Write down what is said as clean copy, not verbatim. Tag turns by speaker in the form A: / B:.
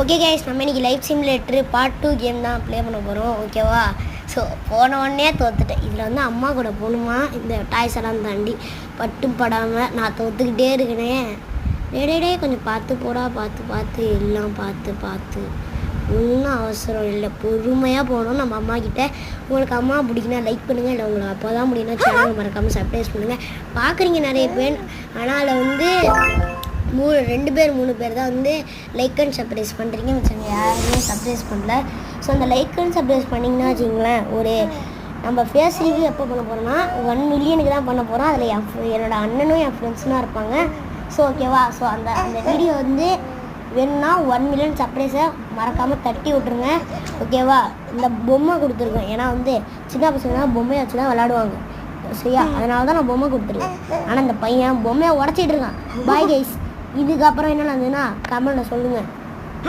A: Okay guys, நம்ம இன்றைக்கி life simulator part 2 game தான் ப்ளே பண்ண போகிறோம். ஓகேவா? ஸோ போன உடனே தோத்துட்டேன். இதில் வந்து அம்மா கூட போகணுமா, இந்த டாய்ஸ் எல்லாம் தாண்டி பட்டும் படாமல் நான் தோற்றுக்கிட்டே இருக்கிறேன். டே கொஞ்சம் பார்த்து போடா, பார்த்து எல்லாம் பார்த்து ஒன்றும் அவசரம் இல்லை, பொறுமையாக போகணும் நம்ம அம்மா கிட்டே. உங்களுக்கு அம்மா பிடிக்குன்னா லைக் பண்ணுங்கள், இல்லை உங்களுக்கு அப்போ தான் முடியும்னா சேனல் மறக்காமல் சப்ஸ்கிரைப் பண்ணுங்கள். பார்க்குறீங்க நிறைய பேர், ஆனால் அதில் வந்து 3 பேர் தான் வந்து லைக் அண்ட் சப்ஸ்கிரைப் பண்ணுறீங்க. வச்சுங்க யாருமே சப்ஸ்கிரைப் பண்ணல. ஸோ அந்த லைக் அண்ட் சப்ஸ்கிரைப் பண்ணிங்கன்னா வச்சுங்களேன், ஒரு நம்ம ஃபேஸ் ரிவ்யூ எப்போ பண்ண போகிறோம்னா 1 மில்லியனுக்கு தான் பண்ண போகிறோம். அதில் என்னோடய அண்ணனும் என் ஃப்ரெண்ட்ஸும் இருப்பாங்க. ஸோ ஓகேவா? ஸோ அந்த வீடியோ வந்து வேணும்னா 1 மில்லியன் சப்ஸ்கிரைபரை மறக்காமல் தட்டி விட்ருங்க. ஓகேவா? இந்த பொம்மை கொடுத்துருக்கேன், ஏன்னா வந்து சின்ன பசங்க பொம்மையை வச்சு தான் விளாடுவாங்க. சரியா? அதனால தான் நான் பொம்மை கொடுத்துருக்கேன். ஆனால் இந்த பையன் பொம்மையை உடச்சிட்டு இருக்கான். Bye guys. இதுக்கப்புறம் என்ன நடந்ததுன்னா கமெண்ட்டில் சொல்லுங்கள்.